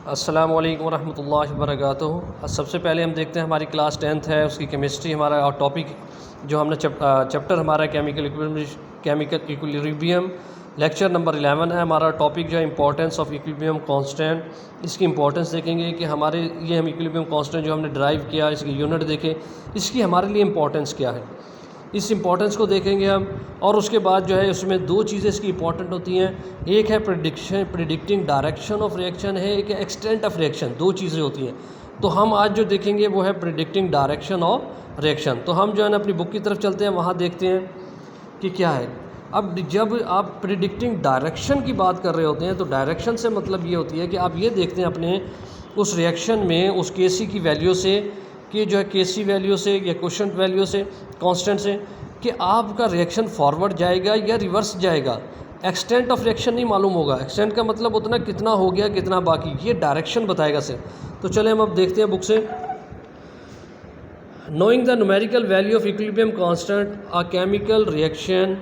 अस्सलामु अलैकुम वरहमतुल्लाहि वबरकातुहू। सबसे पहले हम देखते हैं हमारी क्लास 10th है, उसकी केमिस्ट्री हमारा और टॉपिक जो हमने चैप्टर हमारा केमिकल इक्विलिब्रियम लेक्चर नंबर 11 है। हमारा टॉपिक जो है इंपॉर्टेंस ऑफ इक्विलिब्रियम कांस्टेंट। इसकी इंपॉर्टेंस देखेंगे कि हमारे ये हम इक्विलिब्रियम कांस्टेंट जो हमने ड्राइव किया, इसकी यूनिट देखें, इसकी हमारे लिए इंपॉर्टेंस क्या है, इस इंपॉर्टेंस को देखेंगे हम। और उसके बाद जो है उसमें दो चीज़ें इसकी इंपॉर्टेंट होती हैं, एक है प्रिडिक्टिंग डायरेक्शन ऑफ रिएक्शन है, एक है एक्सटेंट ऑफ रिएक्शन, दो चीज़ें होती हैं। तो हम आज जो देखेंगे वो है प्रिडिक्टिंग डायरेक्शन ऑफ रिएक्शन। तो हम जो है ना अपनी बुक की तरफ चलते हैं, वहाँ देखते हैं कि क्या है। अब जब आप प्रिडिक्टिंग डायरेक्शन की बात कर रहे होते हैं तो डायरेक्शन से मतलब ये होती है कि आप ये देखते हैं अपने उस रिएक्शन में उस केसी की वैल्यू से, कि जो है केसी वैल्यू से या क्वोशंट वैल्यू से, कांस्टेंट से, कि आपका रिएक्शन फॉरवर्ड जाएगा या रिवर्स जाएगा। एक्सटेंट ऑफ रिएक्शन नहीं मालूम होगा। एक्सटेंट का मतलब उतना कितना हो गया, कितना बाकी, ये डायरेक्शन बताएगा सर। तो चले हम अब देखते हैं बुक से। Knowing the numerical value of equilibrium constant a chemical reaction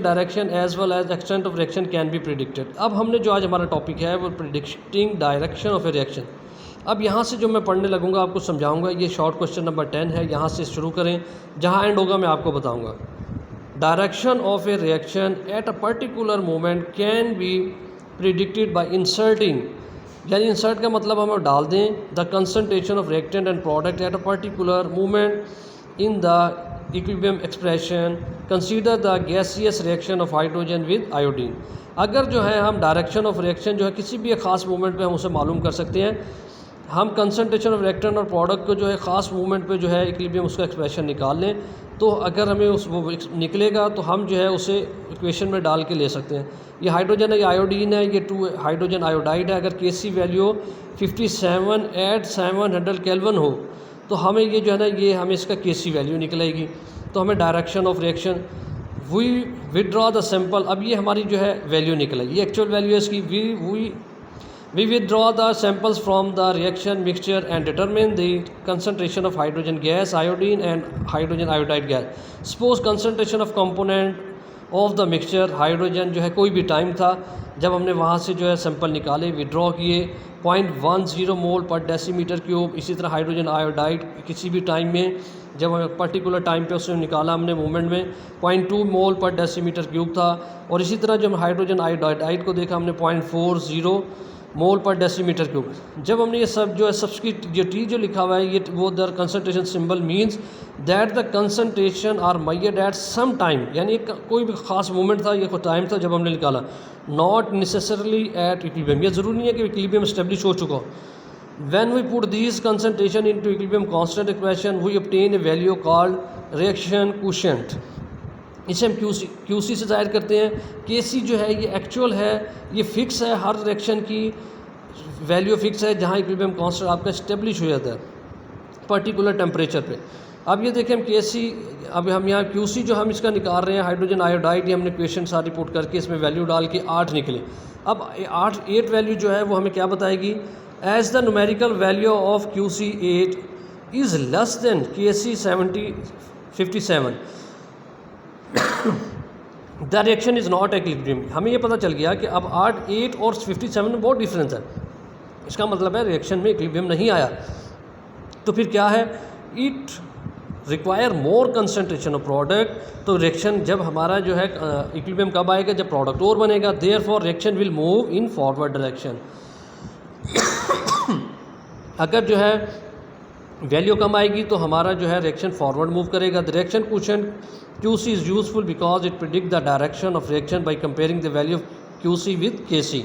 direction as well as extent of reaction can be predicted. अब हमने जो आज हमारा टॉपिक है वो predicting direction of a reaction. अब यहाँ से जो मैं पढ़ने लगूंगा आपको समझाऊंगा। ये शॉर्ट क्वेश्चन नंबर 10 है, यहाँ से शुरू करें, जहाँ एंड होगा मैं आपको बताऊंगा। Direction of a reaction at a particular moment can be predicted by inserting, यानी इंसर्ट का मतलब हम डाल दें the concentration of reactant and product at a particular moment in the equilibrium expression. Consider the gaseous reaction of hydrogen with iodine. अगर जो है हम डायरेक्शन ऑफ रिएक्शन जो है किसी भी एक ख़ास मोमेंट पे हम उसे मालूम कर सकते हैं। हम कंसंट्रेशन ऑफ रिएक्टेंट और प्रोडक्ट को जो है ख़ास मूवमेंट पे जो है इक्विलिब्रियम उसका एक्सप्रेशन निकाल लें, तो अगर हमें उस वो निकलेगा तो हम जो है उसे इक्वेशन में डाल के ले सकते हैं। ये हाइड्रोजन है, ये आयोडीन है, ये 2 हाइड्रोजन आयोडाइड है। अगर केसी वैल्यू 57 एट 700 केल्विन हो तो हमें ये जो है ना, ये हमें इसका केसी वैल्यू निकलेगी। तो हमें direction of reaction, we withdraw the sample. अब ये हमारी जो है वैल्यू निकलेगी, ये एक्चुअल वैल्यू है इसकी। We withdraw the samples from the reaction mixture and determine the concentration of hydrogen gas, iodine and hydrogen iodide gas. Suppose concentration of component of the mixture hydrogen जो है कोई भी time था जब हमने वहाँ से जो है सैंपल निकाले, विड्रॉ किए 0.10 मोल पर डेसीमीटर क्यूब। इसी तरह हाइड्रोजन आयोडाइड किसी भी टाइम में जब हमें पर्टिकुलर टाइम पे उसने निकाला हमने मूवमेंट में 0.2 मोल पर डेसीमीटर क्यूब था। और इसी तरह जब हाइड्रोजन आयोडाइड को देखा हमने 0.40 मोल पर डेसीमीटर क्यूब। जब हमने ये सब जो है सबकी जो टी जो लिखा हुआ है ये वो the concentration symbol means that the concentration are measured at some time, यानी कोई भी ख़ास मोमेंट था, ये कोई टाइम था जब हमने निकाला। नॉट नेसेसरली एट इक्विलिब्रियम, ये ज़रूरी नहीं है कि इक्विलिब्रियम इस्टेब्लिश हो चुका हो। When we put this concentration into equilibrium constant equation we obtain a value called reaction coefficient. इसे हम क्यूसी से ज़ाहिर करते हैं। केसी जो है ये एक्चुअल है, ये फ़िक्स है, हर रिएक्शन की वैल्यू फ़िक्स है जहाँ इक्विलिब्रियम कांस्टेंट आपका इस्टेब्लिश हो जाता है पर्टिकुलर टेम्परेचर पे। अब ये देखें हम केसी, अब हम यहाँ क्यूसी जो हम इसका निकाल रहे हैं हाइड्रोजन आयोडाइड, ये हमने इक्वेशन सारी पुट करके इसमें वैल्यू डाल के 8 निकले। अब 8 वैल्यू जो है वो हमें क्या बताएगी, as the numerical value of QC 8 is less than KC 57 the reaction is not equilibrium. हमें ये पता चल गया कि अब 8 और 57 में बहुत डिफरेंस है। इसका मतलब है रिएक्शन में इक्विलिब्रियम नहीं आया। तो फिर क्या है, it require more concentration of product. तो रिएक्शन जब हमारा जो है इक्विलिब्रियम कब आएगा, जब प्रोडक्ट और बनेगा। Therefore reaction will move in forward direction. अगर जो है वैल्यू कम आएगी तो हमारा जो है रिएक्शन फॉरवर्ड मूव करेगा। The reaction coefficient QC is useful because it predicts the direction of reaction by comparing the value of QC with KC.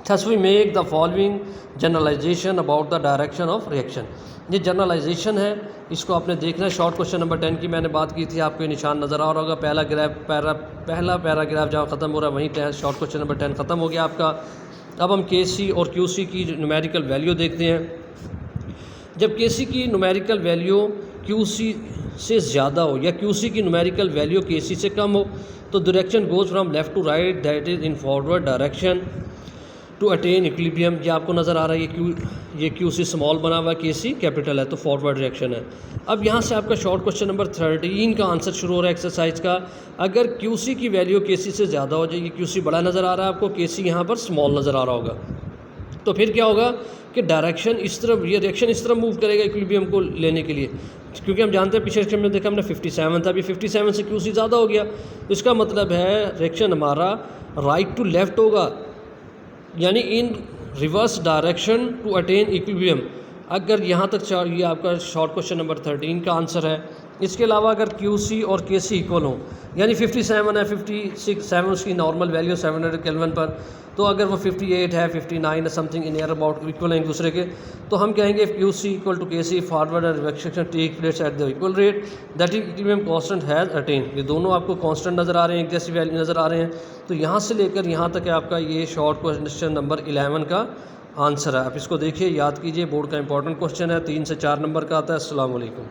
Thus we make the following generalization about the direction of reaction. ये generalisation है, इसको आपने देखना है। Short question number 10 की मैंने बात की थी, आपको निशान नज़र आ रहा होगा। पहला पैराग्राफ जहाँ ख़त्म हो रहा है वहीं शॉर्ट क्वेश्चन नंबर 10 ख़त्म हो गया आपका। अब हम KC और QC की न्यूमेरिकल वैल्यू देखते हैं। जब KC की न्यूमेरिकल वैल्यू QC से ज़्यादा हो या QC की न्यूमेरिकल वैल्यू KC से कम हो तो direction goes from left to right, that is in forward direction. To attain equilibrium, ये आपको नज़र आ रहा है ये क्यू सी स्मॉल बना हुआ है, के सी कैपिटल है, तो फॉरवर्ड रिएक्शन है। अब यहाँ से आपका शॉर्ट क्वेश्चन नंबर 13 का आंसर शुरू हो रहा है एक्सरसाइज का। अगर क्यू सी की वैल्यू के सी से ज़्यादा हो जाएगी, क्यू सी बड़ा नज़र आ रहा है आपको, के सी यहाँ पर स्मॉल नज़र आ रहा होगा, तो फिर क्या होगा कि डायरेक्शन इस तरफ, ये रिएक्शन इस तरफ मूव करेगा इक्विलिब्रियम को लेने के लिए, क्योंकि हम जानते हैं पिछले सेक्शन में देखा हमने 57 था, अभी 57 से क्यू सी ज़्यादा हो गया, तो इसका मतलब है रिएक्शन हमारा राइट टू लेफ़्ट होगा, यानी in reverse direction to attain equilibrium. अगर यहाँ तक ये आपका शॉर्ट क्वेश्चन नंबर 13 का आंसर है। इसके अलावा अगर क्यू सी और के सी इक्वल हों, यानी 57 है, 57 उसकी नॉर्मल वैल्यू 700 केल्विन पर, तो अगर वो 58 है, 59 है, something in air about equal है एक दूसरे के, तो हम कहेंगे Q C equal to K C, forward and reaction take place at the equal rate that equilibrium constant has attain. ये दोनों आपको कांस्टेंट नज़र आ रहे हैं, एक जैसी वैल्यू नज़र आ रहे हैं। तो यहाँ से लेकर यहाँ तक है आपका ये शॉर्ट क्वेश्चन नंबर 11 का आंसर है। आप इसको देखिए, याद कीजिए, बोर्ड का इंपॉर्टेंट क्वेश्चन है, 3 से 4 नंबर का आता है। अस्सलाम वालेकुम।